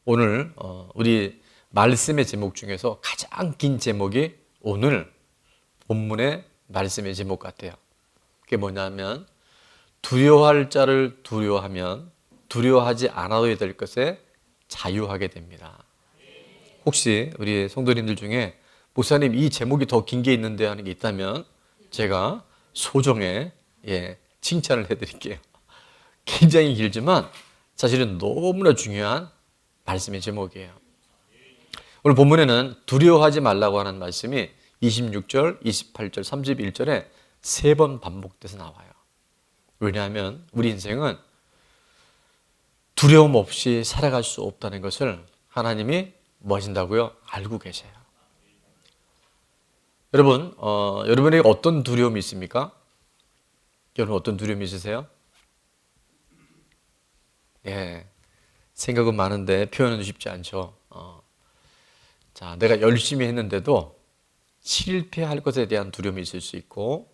오늘 우리 말씀의 제목 중에서 가장 긴 제목이 오늘 본문의 말씀의 제목 같아요. 그게 뭐냐면 두려워할 자를 두려워하면 두려워하지 않아도 될 것에 자유하게 됩니다. 혹시 우리 성도님들 중에 목사님 이 제목이 더 긴 게 있는데 하는 게 있다면 제가 소정의 칭찬을 해드릴게요. 굉장히 길지만 사실은 너무나 중요한 말씀의 제목이에요. 오늘 본문에는 두려워하지 말라고 하는 말씀이 26절, 28절, 31절에 3번 반복돼서 나와요. 왜냐하면 우리 인생은 두려움 없이 살아갈 수 없다는 것을 하나님이 뭐 하신다고요? 알고 계세요. 여러분, 여러분에게 어떤 두려움이 있습니까? 여러분 어떤 두려움이 있으세요? 생각은 많은데 표현은 쉽지 않죠. 자, 내가 열심히 했는데도 실패할 것에 대한 두려움이 있을 수 있고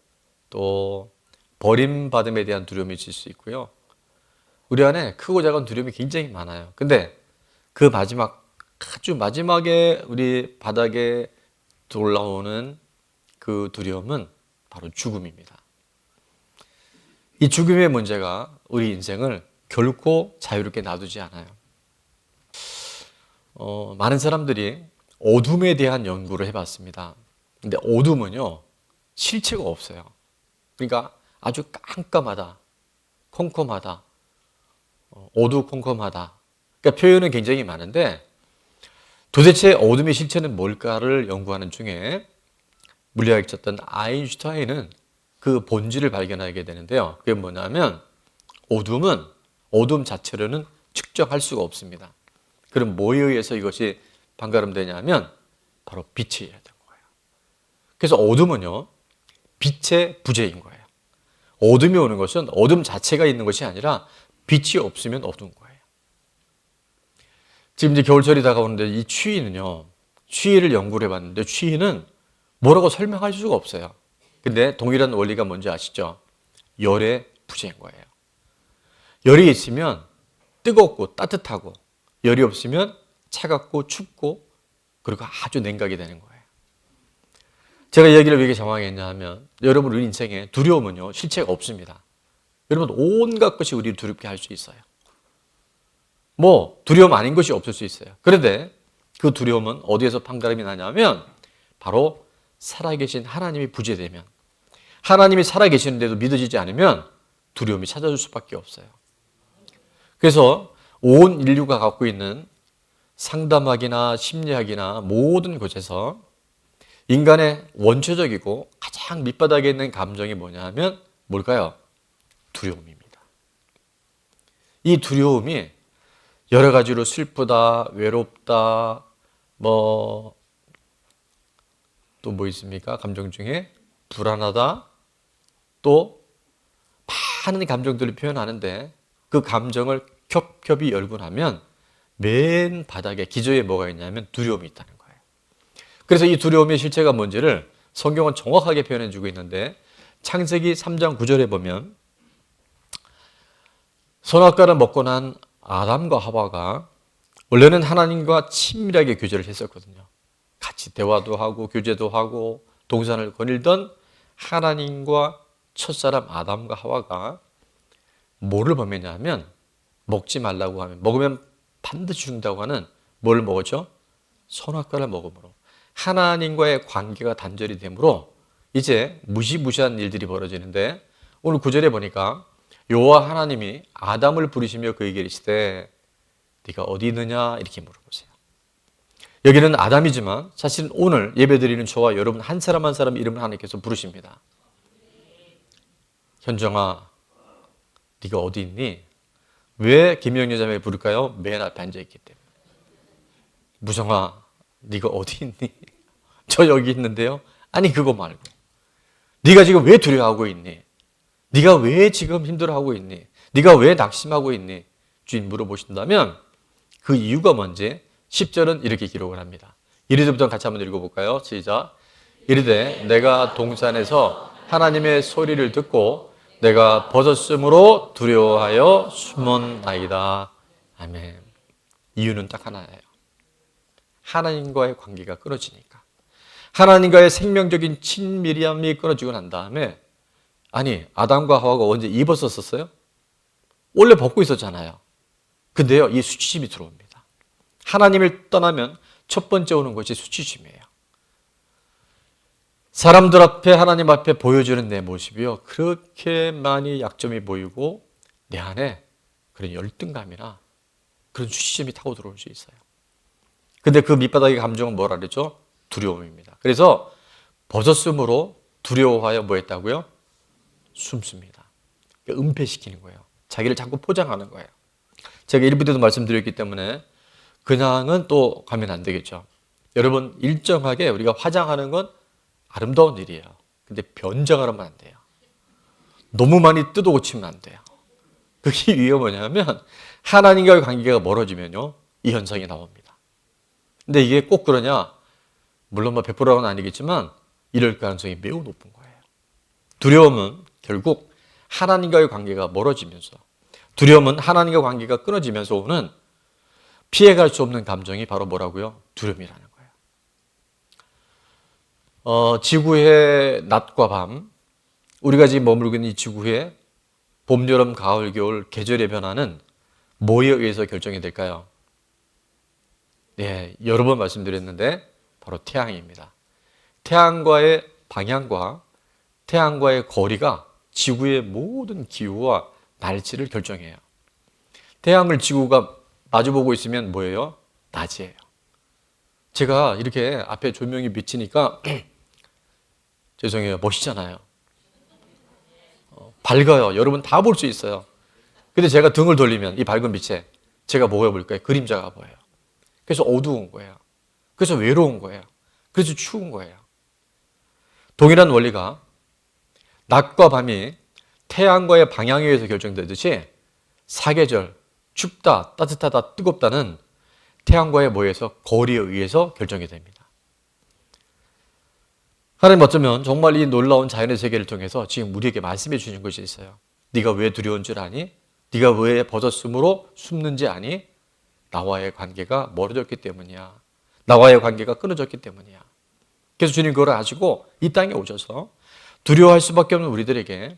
또 버림받음에 대한 두려움이 있을 수 있고요. 우리 안에 크고 작은 두려움이 굉장히 많아요. 근데 그 아주 마지막에 우리 바닥에 올라오는 그 두려움은 바로 죽음입니다. 이 죽음의 문제가 우리 인생을 결코 자유롭게 놔두지 않아요. 많은 사람들이 어둠에 대한 연구를 해봤습니다. 근데 어둠은요, 실체가 없어요. 그러니까 아주 깜깜하다, 컴컴하다, 어두컴컴하다. 그러니까 표현은 굉장히 많은데 도대체 어둠의 실체는 뭘까를 연구하는 중에 물리학자였던 아인슈타인은 그 본질을 발견하게 되는데요. 그게 뭐냐면 어둠 자체로는 측정할 수가 없습니다. 그럼 뭐에 의해서 이것이 반가름되냐면 바로 빛에 의한 거예요. 그래서 어둠은요, 빛의 부재인 거예요. 어둠이 오는 것은 어둠 자체가 있는 것이 아니라 빛이 없으면 어두운 거예요. 지금 이제 겨울철이 다가오는데 이 추위는요, 추위를 연구를 해봤는데 추위는 뭐라고 설명할 수가 없어요. 근데 동일한 원리가 뭔지 아시죠? 열의 부재인 거예요. 열이 있으면 뜨겁고 따뜻하고 열이 없으면 차갑고 춥고 그리고 아주 냉각이 되는 거예요. 제가 이 얘기를 왜 이렇게 정확히 했냐 하면 여러분 우리 인생에 두려움은요 실체가 없습니다. 여러분 온갖 것이 우리를 두렵게 할 수 있어요. 뭐 두려움 아닌 것이 없을 수 있어요. 그런데 그 두려움은 어디에서 판가름이 나냐면 바로 살아계신 하나님이 부재되면, 하나님이 살아계시는데도 믿어지지 않으면 두려움이 찾아올 수밖에 없어요. 그래서 온 인류가 갖고 있는 상담학이나 심리학이나 모든 곳에서 인간의 원초적이고 가장 밑바닥에 있는 감정이 뭐냐 하면 뭘까요? 두려움입니다. 이 두려움이 여러 가지로 슬프다, 외롭다, 또 뭐 있습니까? 감정 중에 불안하다, 또 많은 감정들을 표현하는데 그 감정을 겹겹이 열고 나면 맨 바닥에 기저에 뭐가 있냐면 두려움이 있다는 거예요. 그래서 이 두려움의 실체가 뭔지를 성경은 정확하게 표현해주고 있는데 창세기 3장 9절에 보면 선악과를 먹고 난 아담과 하와가 원래는 하나님과 친밀하게 교제를 했었거든요. 같이 대화도 하고 교제도 하고 동산을 거닐던 하나님과 첫사람 아담과 하와가 뭐를 범했냐면 먹지 말라고 하면 먹으면 반드시 죽는다고 하는 뭘 먹었죠? 선악과를 먹음으로 하나님과의 관계가 단절이 되므로 이제 무시무시한 일들이 벌어지는데 오늘 9절에 보니까 여호와 하나님이 아담을 부르시며 그에게 이르시되 네가 어디 있느냐 이렇게 물어보세요. 여기는 아담이지만 사실은 오늘 예배드리는 저와 여러분 한 사람 한 사람 이름을 하나님께서 부르십니다. 현정아 네가 어디 있니? 왜 김영녀 자매 부를까요? 맨 앞에 앉아있기 때문에. 무성아 네가 어디 있니? 저 여기 있는데요. 아니 그거 말고 네가 지금 왜 두려워하고 있니? 네가 왜 지금 힘들어하고 있니? 네가 왜 낙심하고 있니? 주인 물어보신다면 그 이유가 뭔지 10절은 이렇게 기록을 합니다. 이르되부터 같이 한번 읽어볼까요? 시작. 이르되 내가 동산에서 하나님의 소리를 듣고 내가 벗었으므로 두려워하여 숨었나이다. 아멘. 이유는 딱 하나예요. 하나님과의 관계가 끊어지니까. 하나님과의 생명적인 친밀함이 끊어지고 난 다음에, 아니, 아담과 하와가 언제 입었었어요? 원래 벗고 있었잖아요. 근데요, 이 수치심이 들어옵니다. 하나님을 떠나면 첫 번째 오는 것이 수치심이에요. 사람들 앞에, 하나님 앞에 보여주는 내 모습이요, 그렇게 많이 약점이 보이고 내 안에 그런 열등감이나 그런 수치심이 타고 들어올 수 있어요. 근데 그 밑바닥의 감정은 뭐라 그랬죠? 두려움입니다. 그래서 벗었으므로 두려워하여 뭐 했다고요? 숨습니다. 그러니까 은폐시키는 거예요. 자기를 자꾸 포장하는 거예요. 제가 일부 때도 말씀드렸기 때문에 그냥은 또 가면 안 되겠죠. 여러분, 일정하게 우리가 화장하는 건 아름다운 일이에요. 근데 변장을 하면 안 돼요. 너무 많이 뜯어 고치면 안 돼요. 그게 이유가 뭐냐면 하나님과의 관계가 멀어지면요, 이 현상이 나옵니다. 근데 이게 꼭 그러냐? 물론 뭐 100%는 아니겠지만 이럴 가능성이 매우 높은 거예요. 두려움은 결국 하나님과의 관계가 멀어지면서, 두려움은 하나님과 관계가 끊어지면서 오는 피해갈 수 없는 감정이 바로 뭐라고요? 두려움이라는 거예요. 지구의 낮과 밤, 우리가 지금 머물고 있는 이 지구의 봄, 여름, 가을, 겨울 계절의 변화는 뭐에 의해서 결정이 될까요? 네, 여러 번 말씀드렸는데 바로 태양입니다. 태양과의 방향과 태양과의 거리가 지구의 모든 기후와 날씨를 결정해요. 태양을 지구가 마주보고 있으면 뭐예요? 낮이에요. 제가 이렇게 앞에 조명이 비치니까 죄송해요, 멋있잖아요. 밝아요. 여러분 다 볼 수 있어요. 근데 제가 등을 돌리면 이 밝은 빛에 제가 뭐가 보일까요? 그림자가 보여요. 그래서 어두운 거예요. 그래서 외로운 거예요. 그래서 추운 거예요. 동일한 원리가 낮과 밤이 태양과의 방향에 의해서 결정되듯이 사계절, 춥다, 따뜻하다, 뜨겁다는 태양과의 뭐에서 거리에 의해서 결정이 됩니다. 하나님 어쩌면 정말 이 놀라운 자연의 세계를 통해서 지금 우리에게 말씀해 주시는 것이 있어요. 네가 왜 두려운 줄 아니? 네가 왜 벗었으므로 숨는지 아니? 나와의 관계가 멀어졌기 때문이야. 나와의 관계가 끊어졌기 때문이야. 그래서 주님 그걸 아시고 이 땅에 오셔서 두려워할 수밖에 없는 우리들에게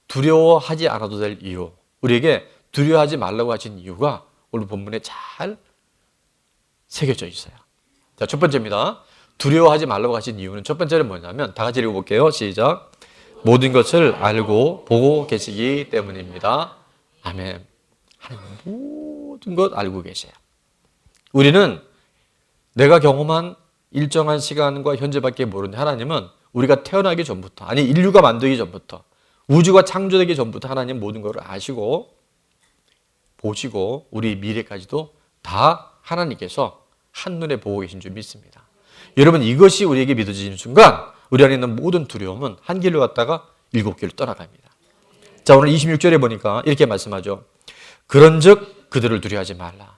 두려워하지 않아도 될 이유, 우리에게 두려워하지 말라고 하신 이유가 오늘 본문에 잘 새겨져 있어요. 자, 첫 번째입니다. 두려워하지 말라고 하신 이유는 첫 번째는 뭐냐면, 다 같이 읽어볼게요. 시작. 모든 것을 알고 보고 계시기 때문입니다. 아멘. 하나님 모든 것 알고 계세요. 우리는 내가 경험한 일정한 시간과 현재밖에 모르는데, 하나님은 우리가 태어나기 전부터, 아니 인류가 만들기 전부터, 우주가 창조되기 전부터 하나님 모든 것을 아시고 보시고 우리 미래까지도 다 하나님께서 한눈에 보고 계신 줄 믿습니다. 여러분, 이것이 우리에게 믿어지는 순간 우리 안에 있는 모든 두려움은 한 길로 갔다가 7길로 떠나갑니다. 자, 오늘 26절에 보니까 이렇게 말씀하죠. 그런즉 그들을 두려워하지 말라.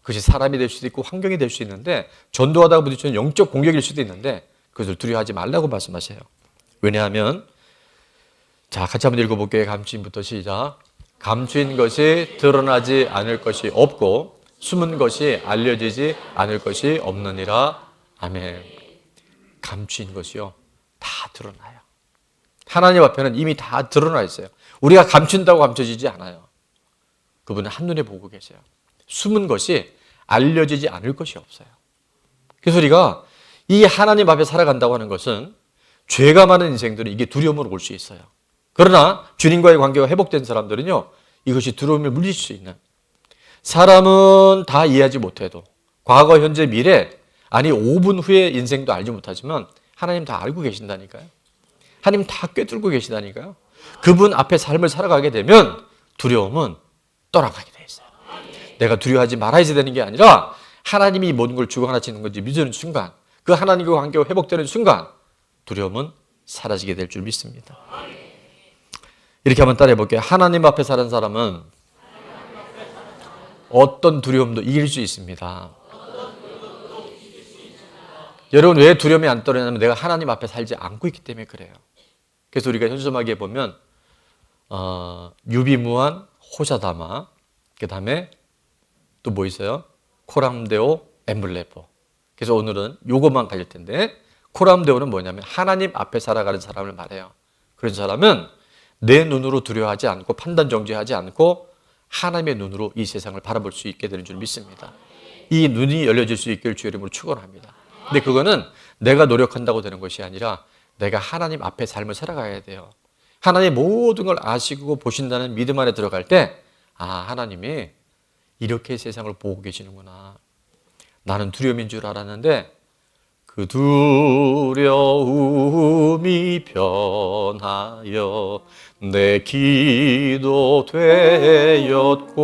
그것이 사람이 될 수도 있고 환경이 될 수 있는데, 전도하다가 부딪히는 영적 공격일 수도 있는데 그것을 두려워하지 말라고 말씀하세요. 왜냐하면, 자, 같이 한번 읽어볼게요. 감추인부터 시작. 감추인 것이 드러나지 않을 것이 없고 숨은 것이 알려지지 않을 것이 없느니라. 아멘. 감추인 것이요, 다 드러나요. 하나님 앞에는 이미 다 드러나 있어요. 우리가 감춘다고 감춰지지 않아요. 그분은 한눈에 보고 계세요. 숨은 것이 알려지지 않을 것이 없어요. 그래서 우리가 이 하나님 앞에 살아간다고 하는 것은, 죄가 많은 인생들은 이게 두려움으로 올 수 있어요. 그러나 주님과의 관계가 회복된 사람들은요, 이것이 두려움을 물리칠 수 있는, 사람은 다 이해하지 못해도 과거, 현재, 미래, 아니 5분 후의 인생도 알지 못하지만 하나님 다 알고 계신다니까요. 하나님 다 꿰뚫고 계시다니까요. 그분 앞에 삶을 살아가게 되면 두려움은 떠나가게 돼 있어요. 내가 두려워하지 말아야지 되는 게 아니라 하나님이 모든 걸 주관하시는 건지 믿는 순간, 그 하나님과 관계가 회복되는 순간 두려움은 사라지게 될 줄 믿습니다. 이렇게 한번 따라해 볼게요. 하나님 앞에 사는 사람은 어떤 두려움도 이길 수 있습니다. 여러분, 왜 두려움이 안 떨어지냐면 내가 하나님 앞에 살지 않고 있기 때문에 그래요. 그래서 우리가 현수막에 보면 유비무한 호사다마, 그 다음에 또 뭐 있어요? 코람데오 엠블레포. 그래서 오늘은 요것만 가질 텐데, 코람데오는 뭐냐면 하나님 앞에 살아가는 사람을 말해요. 그런 사람은 내 눈으로 두려워하지 않고 판단 정죄하지 않고 하나님의 눈으로 이 세상을 바라볼 수 있게 되는 줄 믿습니다. 이 눈이 열려질 수 있기를 주의 이름으로 축원합니다. 근데 그거는 내가 노력한다고 되는 것이 아니라 내가 하나님 앞에 삶을 살아가야 돼요. 하나님 모든 걸 아시고 보신다는 믿음 안에 들어갈 때, 아, 하나님이 이렇게 세상을 보고 계시는구나. 나는 두려움인 줄 알았는데 그 두려움이 변하여 내 기도 되었고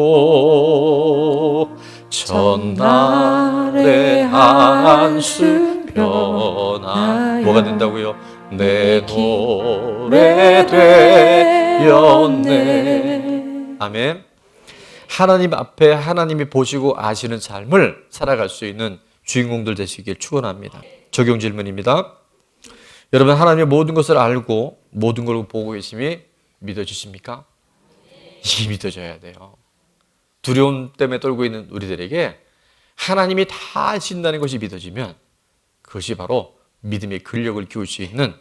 전날의 한숨 변화 뭐가 된다고요? 내 노래 되었네. 아멘. 하나님 앞에 하나님이 보시고 아시는 삶을 살아갈 수 있는 주인공들 되시길 축원합니다. 적용 질문입니다. 여러분, 하나님의 모든 것을 알고 모든 걸 보고 계심이 믿어지십니까? 이게 믿어져야 돼요. 두려움 때문에 떨고 있는 우리들에게 하나님이 다 아신다는 것이 믿어지면 그것이 바로 믿음의 근력을 키울 수 있는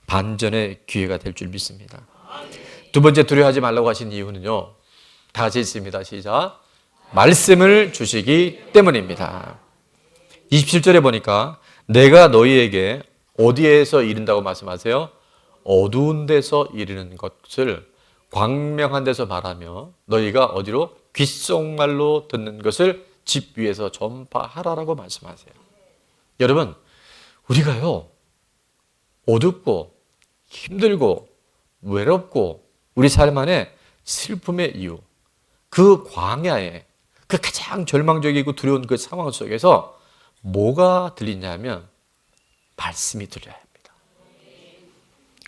반전의 기회가 될 줄 믿습니다. 두 번째, 두려워하지 말라고 하신 이유는요, 다 같이 있습니다. 시작. 말씀을 주시기 때문입니다. 27절에 보니까 내가 너희에게 어디에서 이른다고 말씀하세요? 어두운 데서 이르는 것을 광명한 데서 말하며 너희가 어디로? 귓속말로 듣는 것을 집 위에서 전파하라라고 말씀하세요. 여러분, 우리가요, 어둡고 힘들고 외롭고 우리 삶 안에 슬픔의 이유, 그 광야에 그 가장 절망적이고 두려운 그 상황 속에서 뭐가 들리냐면 말씀이 들려야 합니다.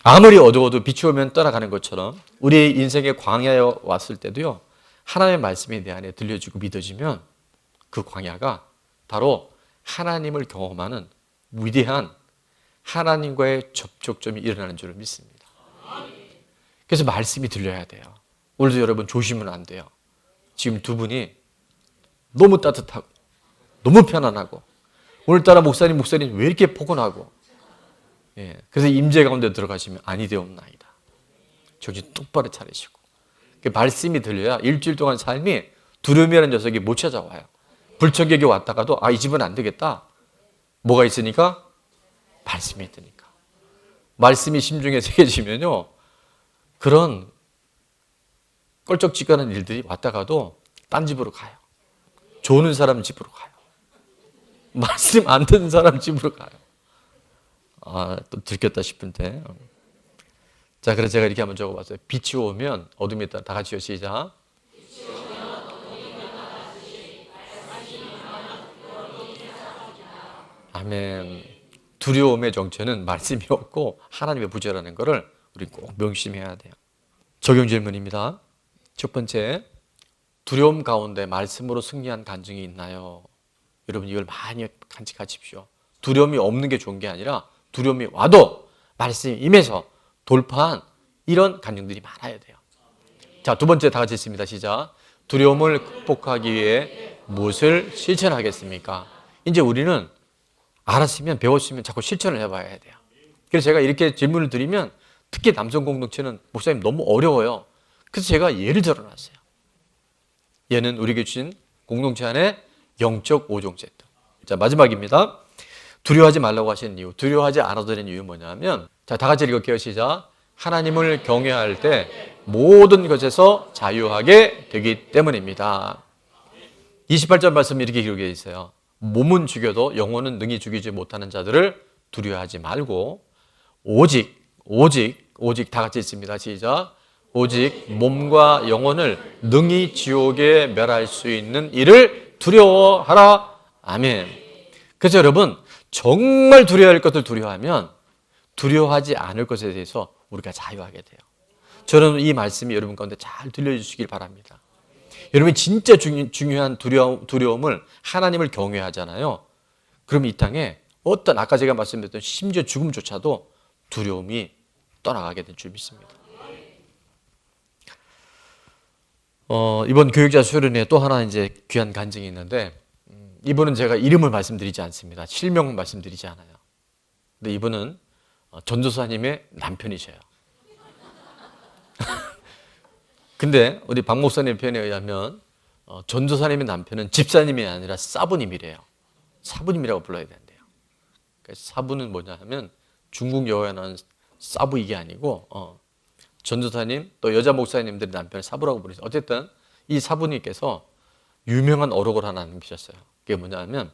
아무리 어두워도 빛이 오면 떠나가는 것처럼 우리 인생의 광야에 왔을 때도요, 하나님의 말씀이 내 안에 들려지고 믿어지면 그 광야가 바로 하나님을 경험하는 위대한 하나님과의 접촉점이 일어나는 줄 믿습니다. 그래서 말씀이 들려야 돼요. 오늘도 여러분 조심은 안 돼요. 지금 두 분이 너무 따뜻하고 너무 편안하고 오늘따라 목사님 왜 이렇게 포근하고, 예, 그래서 임재 가운데 들어가시면 아니 되옵나이다. 정신 똑바로 차리시고 말씀이 들려야 일주일 동안 삶이 두려움이라는 녀석이 못 찾아와요. 불청객이 왔다가도 아, 이 집은 안 되겠다. 뭐가 있으니까? 말씀이 있으니까. 말씀이 심중에 새겨지면요, 그런 껄쩍지근한 일들이 왔다가도 딴 집으로 가요. 조는 사람 집으로 가요. 말씀 안 듣는 사람 집으로 가요. 아, 또 들켰다 싶은데. 자, 그래서 제가 이렇게 한번 적어봤어요. 빛이 오면 어둠이 있다. 다 같이요. 시작. 아멘. 두려움의 정체는 말씀이 없고 하나님의 부재라는 것을 우리 꼭 명심해야 돼요. 적용 질문입니다. 첫 번째, 두려움 가운데 말씀으로 승리한 간증이 있나요? 여러분, 이걸 많이 간직하십시오. 두려움이 없는 게 좋은 게 아니라 두려움이 와도 말씀이 임해서 돌파한 이런 간증들이 많아야 돼요. 자, 두 번째 다 같이 있습니다. 시작. 두려움을 극복하기 위해 무엇을 실천하겠습니까? 이제 우리는 알았으면 배웠으면 자꾸 실천을 해봐야 돼요. 그래서 제가 이렇게 질문을 드리면 특히 남성 공동체는 목사님 너무 어려워요. 그래서 제가 예를 들어놨어요. 얘는 우리에게 주신 공동체 안에 영적 5종 세트. 자, 마지막입니다. 두려워하지 말라고 하시는 이유, 두려워하지 않아도 되는 이유 뭐냐면, 자, 다 같이 읽을게요. 시작. 하나님을 경외할 때 모든 것에서 자유하게 되기 때문입니다. 28절 말씀 이렇게 기록되어 있어요. 몸은 죽여도 영혼은 능히 죽이지 못하는 자들을 두려워하지 말고 오직 다 같이 있습니다. 시작. 오직 몸과 영혼을 능히 지옥에 멸할 수 있는 일을 두려워하라. 아멘. 그래서 여러분, 정말 두려워할 것을 두려워하면 두려워하지 않을 것에 대해서 우리가 자유하게 돼요. 저는 이 말씀이 여러분 가운데 잘 들려주시길 바랍니다. 여러분이 진짜 중요한 두려움을 하나님을 경외하잖아요. 그럼 이 땅에 어떤 아까 제가 말씀드렸던 심지어 죽음조차도 두려움이 떠나가게 될 줄 믿습니다. 이번 교육자 수련회에 또 하나 이제 귀한 간증이 있는데, 이분은 제가 이름을 말씀드리지 않습니다. 실명을 말씀드리지 않아요. 근데 이분은 전도사님의 남편이셔요. 근데 우리 박 목사님 표현에 의하면 전도사님의 남편은 집사님이 아니라 사부님이래요. 사부님이라고 불러야 된대요. 그러니까 사부는 뭐냐 하면 중국 여호와에 나오는 사부 이게 아니고 전도사님 또 여자 목사님들의 남편을 사부라고 부르죠. 어쨌든 이 사부님께서 유명한 어록을 하나 남기셨어요. 그게 뭐냐 하면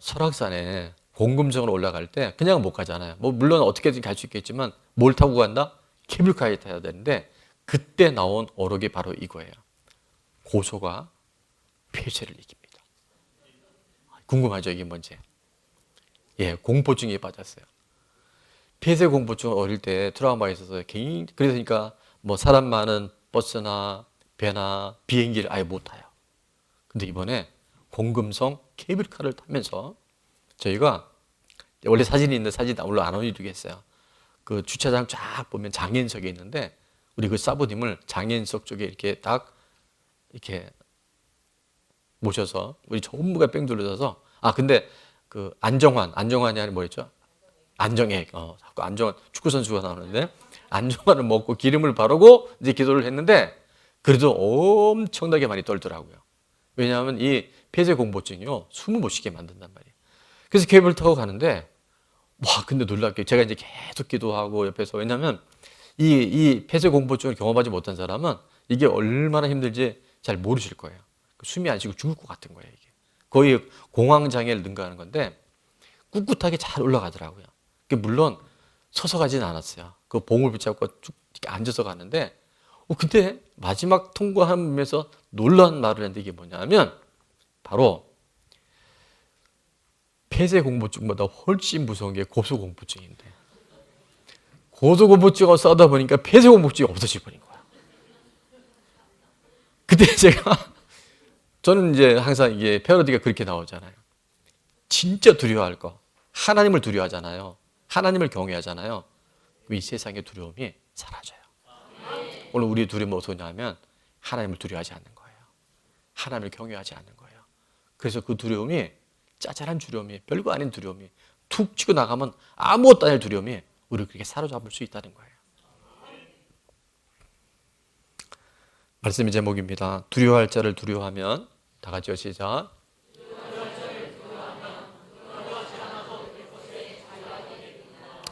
설악산에 공금성으로 올라갈 때 그냥 못 가잖아요. 뭐 물론 어떻게든 갈 수 있겠지만 뭘 타고 간다? 케이블카에 타야 되는데 그때 나온 어록이 바로 이거예요. 고소가 폐쇄를 이깁니다. 궁금하죠? 이게 뭔지? 예, 공포증에 빠졌어요. 폐쇄 공포증 어릴 때 트라우마가 있어서 그러니까 뭐 사람 많은 버스나 배나 비행기를 아예 못 타요. 근데 이번에 공금성 케이블카를 타면서 저희가 원래 사진이 있는데 사진 물론 안 올려두겠어요. 그 주차장 쫙 보면 장애인석이 있는데 우리 그 사부님을 장애인석 쪽에 이렇게 딱 이렇게 모셔서 우리 전부가 뺑 둘러져서 근데 그 안정환이 아니라 뭐였죠? 안정액 자꾸 안정환 축구 선수가 나오는데 안정환을 먹고 기름을 바르고 이제 기도를 했는데 그래도 엄청나게 많이 떨더라고요. 왜냐하면 이 폐쇄 공포증이요 숨을 못 쉬게 만든단 말이에요. 그래서 케이블 타고 가는데 근데 놀랍게 제가 이제 계속 기도하고 옆에서 왜냐하면 이 폐쇄 공포증을 경험하지 못한 사람은 이게 얼마나 힘들지 잘 모르실 거예요. 숨이 안 쉬고 죽을 것 같은 거예요. 이게 거의 공황 장애를 능가하는 건데 꿋꿋하게 잘 올라가더라고요. 물론 서서 가지는 않았어요. 그 봉을 붙잡고 쭉 앉아서 가는데 근데 마지막 통과하면서 놀라운 말을 했는데 이게 뭐냐면 바로 폐쇄 공포증보다 훨씬 무서운 게 고소공포증인데 고소공포증을 싸다 보니까 폐쇄 공포증이 없어져 버린 거야. 그때 저는 이제 항상 이게 패러디가 그렇게 나오잖아요. 진짜 두려워할 거 하나님을 두려워하잖아요. 하나님을 경외하잖아요. 이 세상의 두려움이 사라져요. 오늘 우리의 두려움은 어떠냐면 하나님을 두려워하지 않는 거예요. 하나님을 경외하지 않는 거예요. 그래서 그 두려움이 짜잘한 두려움이 별거 아닌 두려움이 툭 치고 나가면 아무것도 아닐 두려움이 우리를 그렇게 사로잡을 수 있다는 거예요. 말씀의 제목입니다. 두려워할 자를 두려워하면 다 같이요 시작.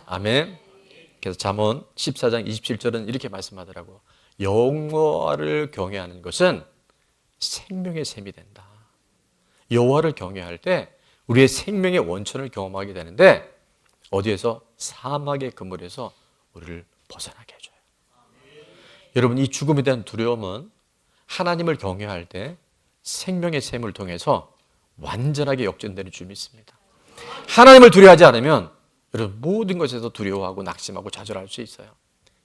아멘. 그래서 잠언 14장 27절은 이렇게 말씀하더라고. 여호와를 경외하는 것은 생명의 샘이 된다. 여호와를 경외할 때 우리의 생명의 원천을 경험하게 되는데 어디에서? 사막의 그물에서 우리를 벗어나게 해줘요. 여러분 이 죽음에 대한 두려움은 하나님을 경외할 때 생명의 샘을 통해서 완전하게 역전되는 줄 믿습니다. 하나님을 두려워하지 않으면 여러분 모든 것에서 두려워하고 낙심하고 좌절할 수 있어요.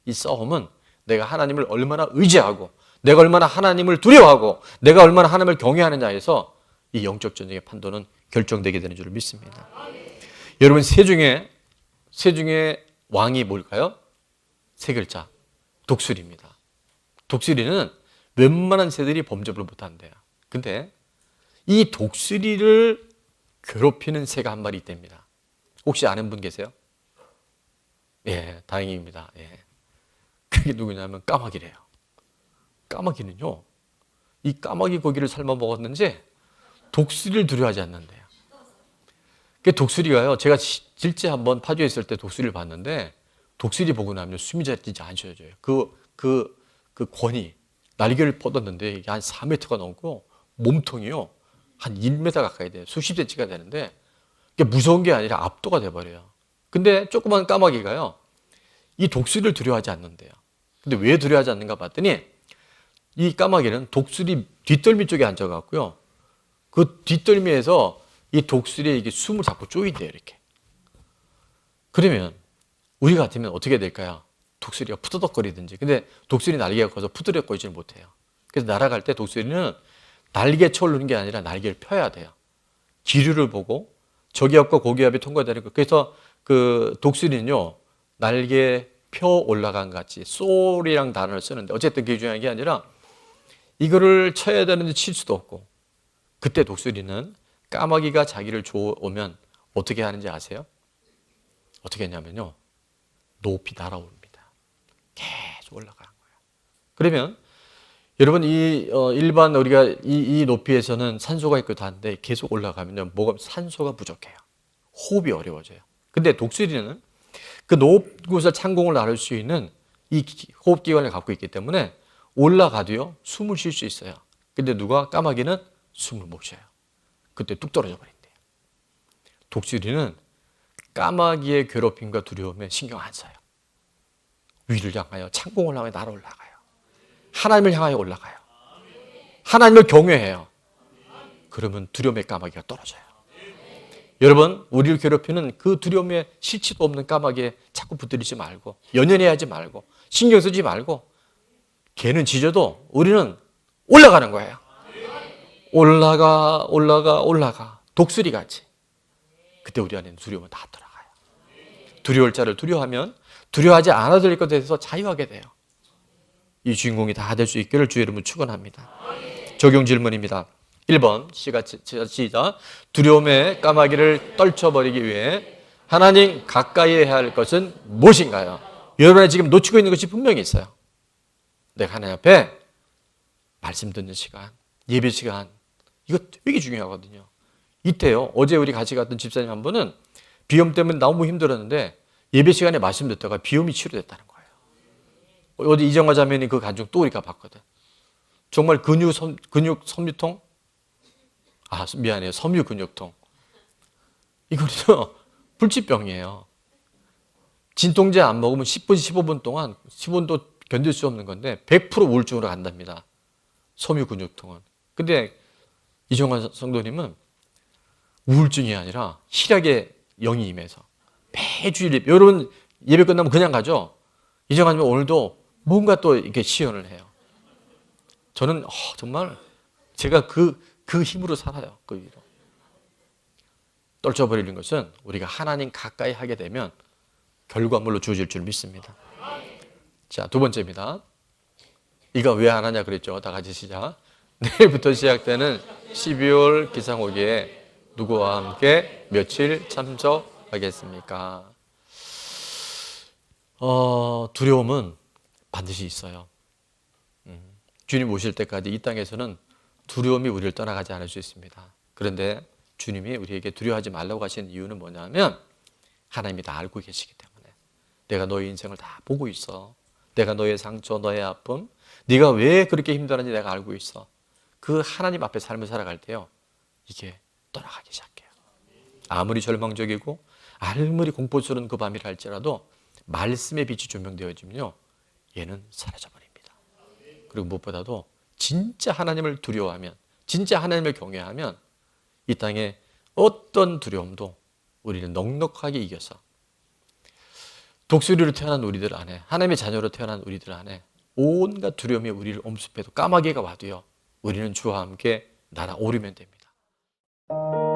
이 싸움은 내가 하나님을 얼마나 의지하고 내가 얼마나 하나님을 두려워하고 내가 얼마나 하나님을 경외하느냐에서 이 영적 전쟁의 판도는 결정되게 되는 줄 믿습니다. 여러분 새 중에 왕이 뭘까요? 세 글자 독수리입니다. 독수리는 웬만한 새들이 범접을 못한대요. 근데 이 독수리를 괴롭히는 새가 한 마리 있답니다. 혹시 아는 분 계세요? 예, 다행입니다. 예. 그게 누구냐면 까마귀래요. 까마귀는요, 이 까마귀 고기를 삶아 먹었는지 독수리를 두려워하지 않는데요. 그 독수리가요, 제가 실제 한번 파주에 있을 때 독수리를 봤는데 독수리 보고 나면 숨이 진짜 안 쉬어져요. 그 권이 날개를 뻗었는데 이게 한 4m가 넘고 몸통이요 한 1m 가까이 돼요. 수십 cm가 되는데 이게 무서운 게 아니라 압도가 돼버려요. 근데 조그만 까마귀가요 이 독수리를 두려워하지 않는데요. 근데 왜 두려워하지 않는가 봤더니 이 까마귀는 독수리 뒷덜미 쪽에 앉아갖고요 그 뒷덜미에서 이 독수리의 이게 숨을 잡고 쪼인대요 이렇게. 그러면 우리 같으면 어떻게 될까요? 독수리가 푸드덕거리든지. 근데 독수리 날개가 커서 푸드덕거리지는 못해요. 그래서 날아갈 때 독수리는 날개철 누는 게 아니라 날개를 펴야 돼요. 기류를 보고 저기압과 고기압이 통과되는 거. 그래서 그 독수리는요 날개 펴 올라간 같이 쏠이랑 단어를 쓰는데 어쨌든 그게 중요한 게 아니라 이거를 쳐야 되는데 칠 수도 없고 그때 독수리는 까마귀가 자기를 좋아오면 어떻게 하는지 아세요? 어떻게 했냐면요, 높이 날아오릅니다. 계속 올라가는 거예요. 그러면 여러분, 일반 우리가 이 높이에서는 산소가 있기도 한데 계속 올라가면요, 산소가 부족해요. 호흡이 어려워져요. 근데 독수리는 그 높은 곳을 창공을 나를 수 있는 이 호흡기관을 갖고 있기 때문에 올라가도요, 숨을 쉴 수 있어요. 근데 까마귀는 숨을 못 쉬어요. 그때 뚝 떨어져 버린대요. 독수리는 까마귀의 괴롭힘과 두려움에 신경 안 써요. 위를 향하여 창공을 향해 날아 올라가요. 하나님을 향하여 올라가요. 하나님을 경외해요. 그러면 두려움의 까마귀가 떨어져요. 여러분, 우리를 괴롭히는 그 두려움에 실체도 없는 까마귀에 자꾸 붙들리지 말고, 연연해하지 말고, 신경 쓰지 말고, 걔는 짖어도 우리는 올라가는 거예요. 올라가 독수리같이. 그때 우리 안에는 두려움은 다 돌아가요. 두려울 자를 두려워하면 두려워하지 않아도 될 것에 대해서 자유하게 돼요. 이 주인공이 다 될 수 있기를 주의 이름으로 축원합니다. 적용 질문입니다. 1번 시작. 두려움의 까마귀를 떨쳐버리기 위해 하나님 가까이 해야 할 것은 무엇인가요? 여러분이 지금 놓치고 있는 것이 분명히 있어요. 내가 하나님 앞에 말씀 듣는 시간, 예배 시간, 이거 되게 중요하거든요. 이때요, 어제 우리 같이 갔던 집사님 한 분은 비염 때문에 너무 힘들었는데 예배 시간에 말씀 듣다가 비염이 치료됐다는 거예요. 어디 이정화 자매님 그 간증 또 우리가 봤거든. 정말 근육 섬유통? 미안해요. 섬유 근육통. 이거는요, 불치병이에요. 진통제 안 먹으면 10분, 15분 동안 10분도 견딜 수 없는 건데 100% 우울증으로 간답니다. 섬유 근육통은. 근데 이정환 성도님은 우울증이 아니라 희락의 영이 임해서 매주 여러분 예배 끝나면 그냥 가죠. 이정환님 오늘도 뭔가 또 이렇게 시연을 해요. 저는 정말 제가 그 힘으로 살아요. 그 위로. 떨쳐버리는 것은 우리가 하나님 가까이 하게 되면 결과물로 주어질 줄 믿습니다. 자, 두 번째입니다. 이거 왜 안 하냐 그랬죠. 다 같이 시작. 내일부터 시작되는 12월 기상호기에 누구와 함께 며칠 참석하겠습니까? 두려움은 반드시 있어요. 주님 오실 때까지 이 땅에서는 두려움이 우리를 떠나가지 않을 수 있습니다. 그런데 주님이 우리에게 두려워하지 말라고 하신 이유는 뭐냐면 하나님이 다 알고 계시기 때문에. 내가 너의 인생을 다 보고 있어. 내가 너의 상처, 너의 아픔, 네가 왜 그렇게 힘들었는지 내가 알고 있어. 그 하나님 앞에 삶을 살아갈 때요, 이게 떠나가기 시작해요. 아무리 절망적이고 아무리 공포스러운 그 밤이라 할지라도 말씀의 빛이 조명되어지면요, 얘는 사라져버립니다. 그리고 무엇보다도 진짜 하나님을 두려워하면, 진짜 하나님을 경외하면 이 땅에 어떤 두려움도 우리는 넉넉하게 이겨서 독수리로 태어난 우리들 안에, 하나님의 자녀로 태어난 우리들 안에 온갖 두려움이 우리를 엄습해도 까마귀가 와도요, 우리는 주와 함께 날아오르면 됩니다.